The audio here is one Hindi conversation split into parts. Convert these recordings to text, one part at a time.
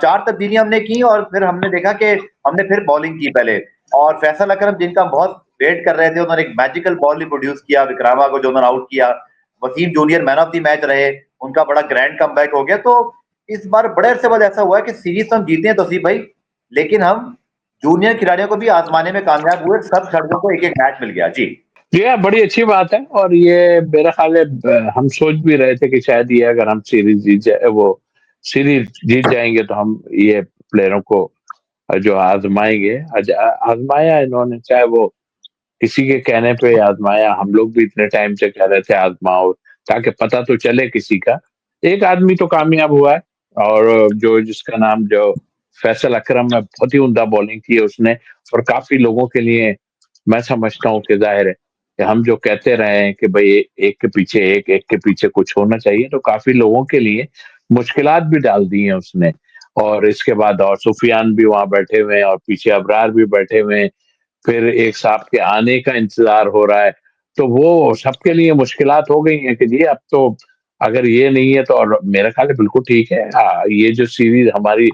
4 तब्दीलियां हमने की और फिर हमने देखा कि हमने फिर बॉलिंग की पहले, और फैसल अकरम जिनका बहुत वेट कर रहे थे, उन्होंने एक मैजिकल बॉल भी प्रोड्यूस किया विक्रामा को, जो उन्होंने आउट किया। Wasim junior man of the match रहे, उनका बड़ा ग्रैंड कमबैक हो गया। तो इस बार बड़े अरसे बाद ऐसा हुआ है कि सीरीज तो हम जीते हैं तौसीफ भाई, लेकिन हम जूनियर खिलाड़ियों को भी आजमाने में कामयाब हुए, सब खिलाड़ियों को एक एक मैच मिल गया जी। ये बड़ी अच्छी बात है, और ये मेरा ख्याल है हम सोच भी रहे थे कि शायद ये अगर हम सीरीज जीत जाएंगे तो हम ये प्लेयरों को जो आजमाएंगे, आजमाया इन्होंने, चाहे वो किसी के कहने पे आजमाया, हम लोग भी इतने टाइम से कह रहे थे आजमाओ ताकि पता तो चले किसी का। एक आदमी तो कामयाब हुआ है, और जो जिसका नाम जो फैसल अकरम है, बहुत ही उम्दा बॉलिंग की है उसने। और काफी लोगों के लिए मैं समझता हूँ कि जाहिर है कि हम जो कहते रहे हैं कि भाई एक के पीछे एक के पीछे कुछ होना चाहिए, तो काफी लोगों के लिए मुश्किलात भी डाल दी हैं उसने। और इसके बाद और सुफियान भी वहां बैठे हुए हैं, और पीछे अबरार भी बैठे हुए हैं, फिर एक साहब के आने का इंतजार हो रहा है। तो वो सबके लिए मुश्किलात हो गई हैं कि जी अब तो अगर ये नहीं है तो, और मेरा ख्याल है बिल्कुल ठीक है। ये जो सीरीज हमारी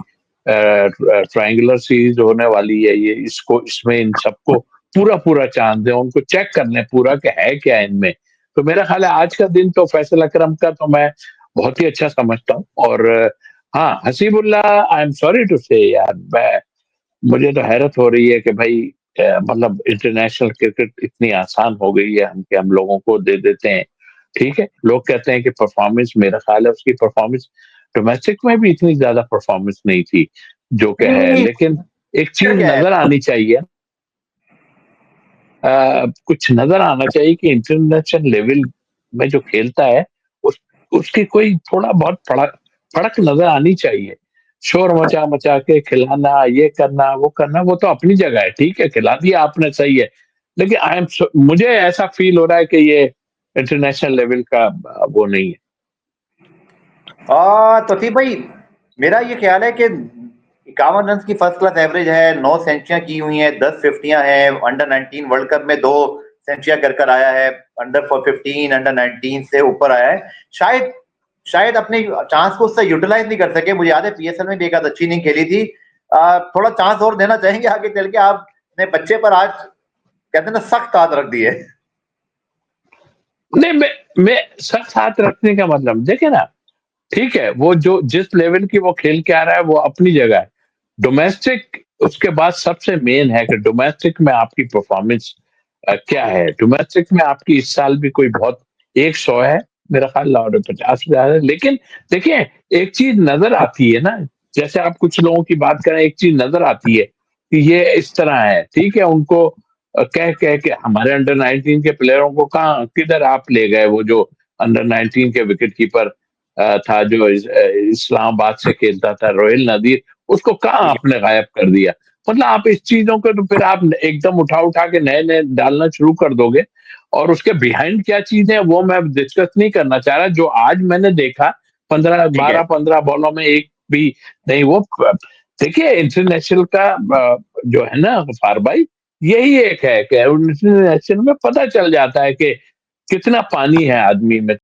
ट्रायंगुलर सीरीज होने वाली है, ये इसमें इन सबको पूरा पूरा चांस है, उनको चेक कर लें पूरा कि है क्या इनमें। तो मेरा ख्याल है आज का दिन तो फैसल अकरम का तो मैं बहुत ही अच्छा समझता हूँ। और हाँ, Hasibullah, I am sorry to say यार, मुझे तो हैरत हो रही है कि भाई मतलब इंटरनेशनल क्रिकेट इतनी आसान हो गई है, हम कि हम लोगों को दे देते हैं। ठीक है, लोग कहते हैं कि परफॉर्मेंस, मेरा ख्याल है उसकी परफॉर्मेंस डोमेस्टिक में भी इतनी ज्यादा परफॉर्मेंस नहीं थी जो कि है, नहीं, लेकिन एक चीज क्या है? नजर आनी चाहिए, कुछ नजर आना चाहिए कि इंटरनेशनल लेवल में जो खेलता है उसकी कोई थोड़ा बहुत फड़क फड़क नजर आनी चाहिए। शोर मचा मचा के खिलाना, ये करना वो करना, वो तो अपनी जगह है, ठीक है, खिला दिया आपने, सही है। लेकिन मुझे ऐसा फील हो रहा है कि ये इंटरनेशनल लेवल का वो नहीं है। तौसीफ भाई, मेरा ये ख्याल है कि 51 रन की फर्स्ट क्लास एवरेज है, 9 सेंचुरियां की हुई हैं, 10 फिफ्टियां हैं, अंडर 19 वर्ल्ड कप में 2 सेंचुरियां कर आया है, अंडर 15 अंडर 19 से ऊपर आया है। शायद शायद अपने चांस को उससे यूटिलाइज नहीं कर सके। मुझे याद है पीएसएल में भी एक आध अच्छी नहीं खेली थी। थोड़ा चांस और देना चाहेंगे आगे चल के? आपने बच्चे पर आज कहते हैं ना सख्त हाथ रख दिए। नहीं, मैं सब साथ रखने का मतलब देखे ना, ठीक है, वो जो जिस लेवल की वो खेल के आ रहा है वो अपनी जगह है। डोमेस्टिक उसके बाद सबसे मेन है कि डोमेस्टिक में आपकी परफॉर्मेंस क्या है। डोमेस्टिक में आपकी इस साल भी कोई बहुत 100 है मेरा ख्याल, और 50 है, लेकिन देखिए एक चीज नजर आती है ना, जैसे आप कुछ लोगों की बात करें, एक चीज नजर आती है कि ये इस तरह है, ठीक है, उनको कह कह के हमारे अंडर 19 के प्लेयरों को कहाँ किधर आप ले गए। वो जो अंडर 19 के विकेट कीपर था जो इस्लामाबाद से खेलता था, रोहिल नदीर, उसको कहाँ आपने गायब कर दिया। मतलब आप इस चीजों को तो फिर आप एकदम उठा उठा के नए नए डालना शुरू कर दोगे, और उसके बिहाइंड क्या चीज है वो मैं डिस्कस नहीं करना चाह रहा। जो आज मैंने देखा, पंद्रह ठीक है। बारह 15 बॉलों में एक भी नहीं वो, देखिए इंटरनेशनल का जो है ना गफार भाई, यही एक है कि इंटरनेशनल में पता चल जाता है कि कितना पानी है आदमी में,